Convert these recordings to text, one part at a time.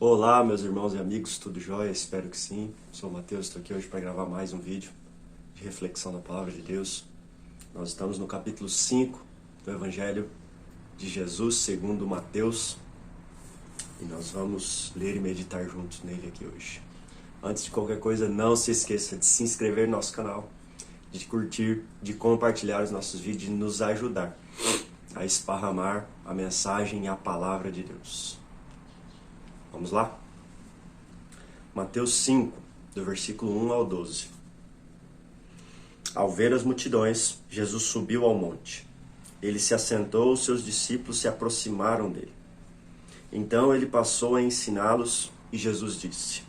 Olá, meus irmãos e amigos, tudo jóia? Espero que sim. Sou o Matheus, estou aqui hoje para gravar mais um vídeo de reflexão da Palavra de Deus. Nós estamos no capítulo 5 do Evangelho de Jesus segundo Mateus e nós vamos ler e meditar juntos nele aqui hoje. Antes de qualquer coisa, não se esqueça de se inscrever no nosso canal, de curtir, de compartilhar os nossos vídeos e nos ajudar a esparramar a mensagem e a Palavra de Deus. Vamos lá? Mateus 5, do versículo 1 ao 12. Ao ver as multidões, Jesus subiu ao monte. Ele se assentou, os seus discípulos se aproximaram dele. Então ele passou a ensiná-los e Jesus disse: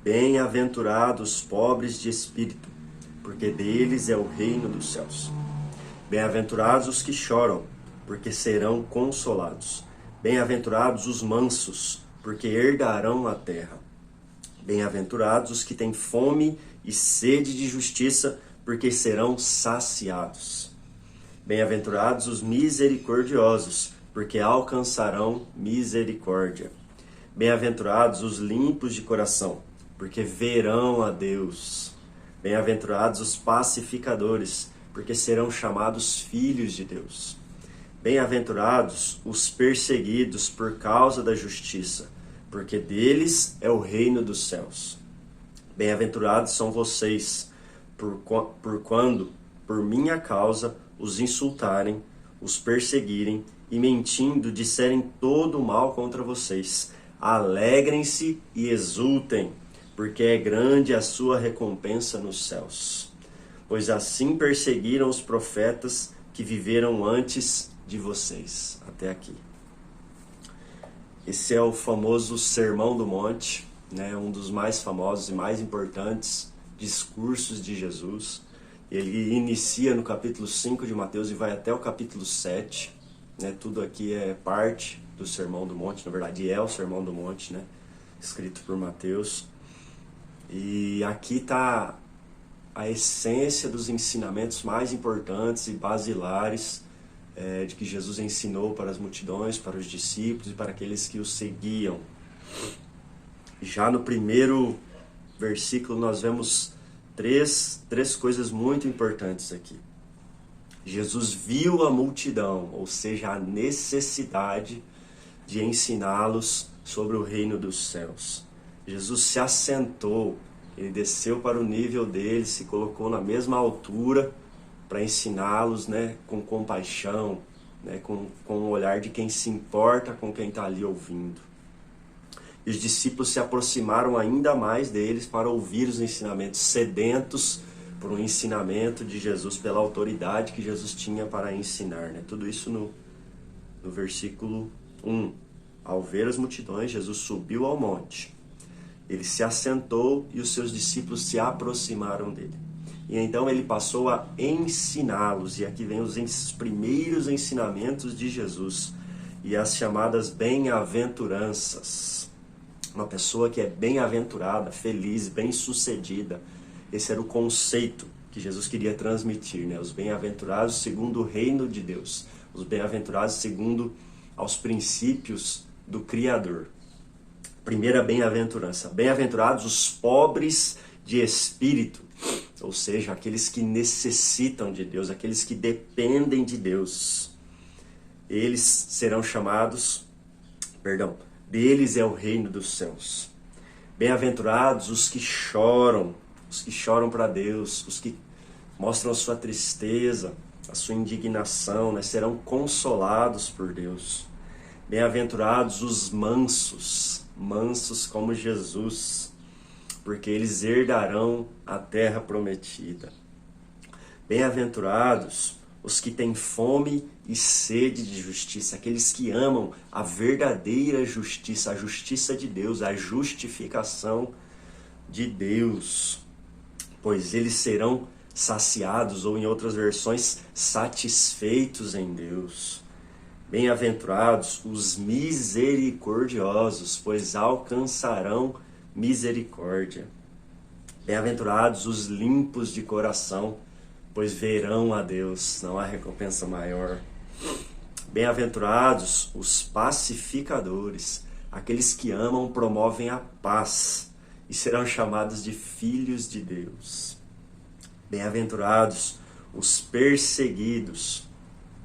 Bem-aventurados os pobres de espírito, porque deles é o reino dos céus. Bem-aventurados os que choram, porque serão consolados. Bem-aventurados os mansos, porque herdarão a terra. Bem-aventurados os que têm fome e sede de justiça, porque serão saciados. Bem-aventurados os misericordiosos, porque alcançarão misericórdia. Bem-aventurados os limpos de coração, porque verão a Deus. Bem-aventurados os pacificadores, porque serão chamados filhos de Deus. Bem-aventurados os perseguidos por causa da justiça, porque deles é o reino dos céus. Bem-aventurados são vocês, por quando, por minha causa, os insultarem, os perseguirem e mentindo disserem todo o mal contra vocês. Alegrem-se e exultem, porque é grande a sua recompensa nos céus. Pois assim perseguiram os profetas que viveram antes de vocês. Até aqui. Esse é o famoso Sermão do Monte, né? Um dos mais famosos e mais importantes discursos de Jesus. Ele inicia no capítulo 5 de Mateus e vai até o capítulo 7. Né? Tudo aqui é parte do Sermão do Monte, na verdade é o Sermão do Monte, né? Escrito por Mateus. E aqui está a essência dos ensinamentos mais importantes e basilares de que Jesus ensinou para as multidões, para os discípulos e para aqueles que o seguiam. Já no primeiro versículo nós vemos três coisas muito importantes aqui. Jesus viu a multidão, ou seja, a necessidade de ensiná-los sobre o reino dos céus. Jesus se assentou, ele desceu para o nível deles, se colocou na mesma altura para ensiná-los, né, com compaixão, né, com o olhar de quem se importa com quem está ali ouvindo. E os discípulos se aproximaram ainda mais deles para ouvir os ensinamentos, sedentos por um ensinamento de Jesus, pela autoridade que Jesus tinha para ensinar. Né? Tudo isso no versículo 1. Ao ver as multidões, Jesus subiu ao monte. Ele se assentou e os seus discípulos se aproximaram dele. E então ele passou a ensiná-los. E aqui vem os primeiros ensinamentos de Jesus. E as chamadas bem-aventuranças. Uma pessoa que é bem-aventurada, feliz, bem-sucedida. Esse era o conceito que Jesus queria transmitir. Né? Os bem-aventurados segundo o reino de Deus. Os bem-aventurados segundo aos princípios do Criador. Primeira bem-aventurança. Bem-aventurados os pobres de espírito. Ou seja, aqueles que necessitam de Deus, aqueles que dependem de Deus. Eles serão chamados, deles é o reino dos céus. Bem-aventurados os que choram para Deus, os que mostram a sua tristeza, a sua indignação, né? Serão consolados por Deus. Bem-aventurados os mansos como Jesus, porque eles herdarão a terra prometida. Bem-aventurados os que têm fome e sede de justiça, aqueles que amam a verdadeira justiça, a justiça de Deus, a justificação de Deus, pois eles serão saciados, ou em outras versões, satisfeitos em Deus. Bem-aventurados os misericordiosos, pois alcançarão misericórdia. Bem-aventurados os limpos de coração, pois verão a Deus, não há recompensa maior. Bem-aventurados os pacificadores, Aqueles que amam promovem a paz e serão chamados de filhos de Deus. Bem-aventurados os perseguidos,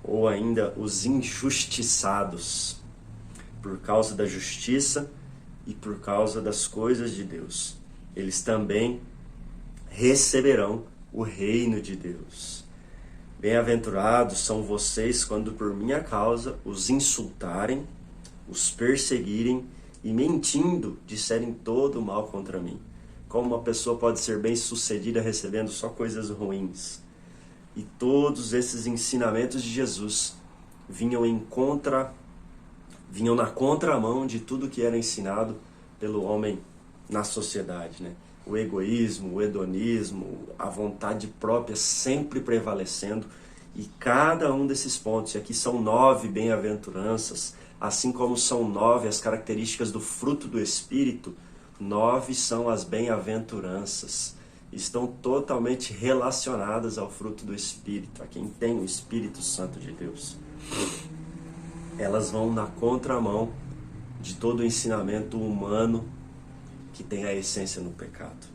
ou ainda os injustiçados, por causa da justiça e por causa das coisas de Deus. Eles também receberão o reino de Deus. Bem-aventurados são vocês quando por minha causa os insultarem, os perseguirem e mentindo disserem todo o mal contra mim. Como uma pessoa pode ser bem-sucedida recebendo só coisas ruins? E todos esses ensinamentos de Jesus vinham na contramão de tudo que era ensinado pelo homem na sociedade, né? O egoísmo, o hedonismo, a vontade própria sempre prevalecendo. E cada um desses pontos, e aqui são 9 bem-aventuranças, assim como são 9 as características do fruto do Espírito, 9 são as bem-aventuranças. Estão totalmente relacionadas ao fruto do Espírito, a quem tem o Espírito Santo de Deus. Elas vão na contramão de todo o ensinamento humano que tem a essência no pecado.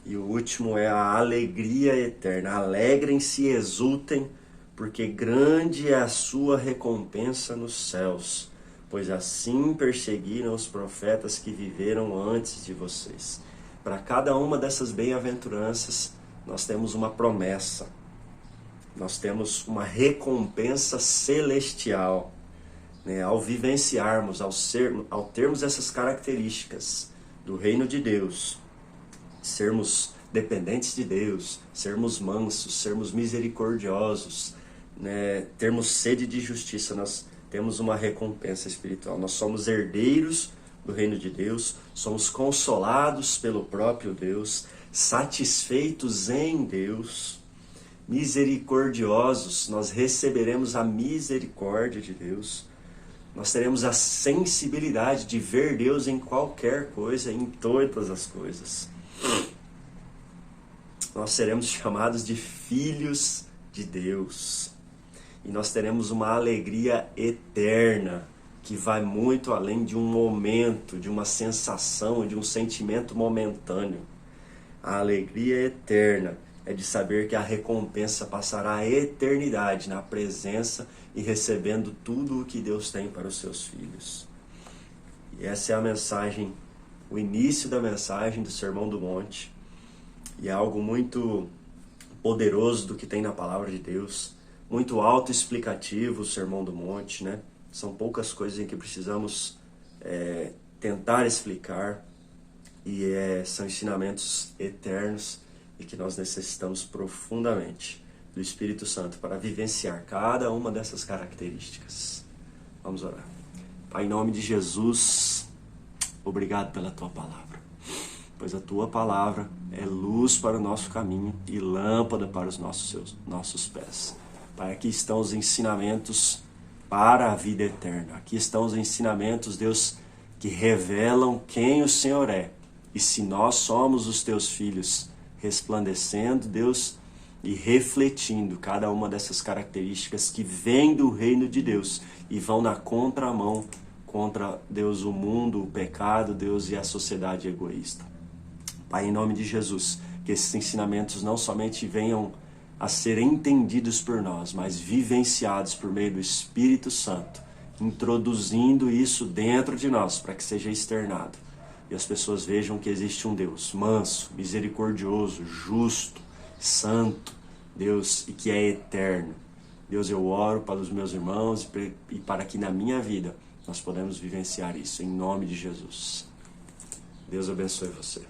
E o último é a alegria eterna. Alegrem-se e exultem, porque grande é a sua recompensa nos céus, pois assim perseguiram os profetas que viveram antes de vocês. Para cada uma dessas bem-aventuranças, nós temos uma promessa. Nós temos uma recompensa celestial, né? Ao vivenciarmos, ao termos essas características do reino de Deus, sermos dependentes de Deus, sermos mansos, sermos misericordiosos, né? Termos sede de justiça, nós temos uma recompensa espiritual. Nós somos herdeiros do reino de Deus, somos consolados pelo próprio Deus, satisfeitos em Deus, misericordiosos, nós receberemos a misericórdia de Deus, nós teremos a sensibilidade de ver Deus em qualquer coisa, em todas as coisas. Nós seremos chamados de filhos de Deus. E nós teremos uma alegria eterna, que vai muito além de um momento, de uma sensação, de um sentimento momentâneo. A alegria eterna é de saber que a recompensa passará a eternidade na presença e recebendo tudo o que Deus tem para os seus filhos. E essa é a mensagem, o início da mensagem do Sermão do Monte. E é algo muito poderoso do que tem na Palavra de Deus, muito autoexplicativo o Sermão do Monte, né? São poucas coisas em que precisamos tentar explicar, e são ensinamentos eternos e que nós necessitamos profundamente do Espírito Santo para vivenciar cada uma dessas características. Vamos orar. Pai, em nome de Jesus, obrigado pela Tua Palavra, pois a Tua Palavra é luz para o nosso caminho e lâmpada para os nossos pés. Pai, aqui estão os ensinamentos para a vida eterna. Aqui estão os ensinamentos, Deus, que revelam quem o Senhor é. E se nós somos os Teus filhos, resplandecendo, Deus, e refletindo cada uma dessas características que vêm do reino de Deus e vão na contramão contra, Deus, o mundo, o pecado, Deus, e a sociedade egoísta. Pai, em nome de Jesus, que esses ensinamentos não somente venham a ser entendidos por nós, mas vivenciados por meio do Espírito Santo, introduzindo isso dentro de nós para que seja externado. E as pessoas vejam que existe um Deus manso, misericordioso, justo, santo, Deus, e que é eterno. Deus, eu oro para os meus irmãos e para que na minha vida nós podemos vivenciar isso, em nome de Jesus. Deus abençoe você.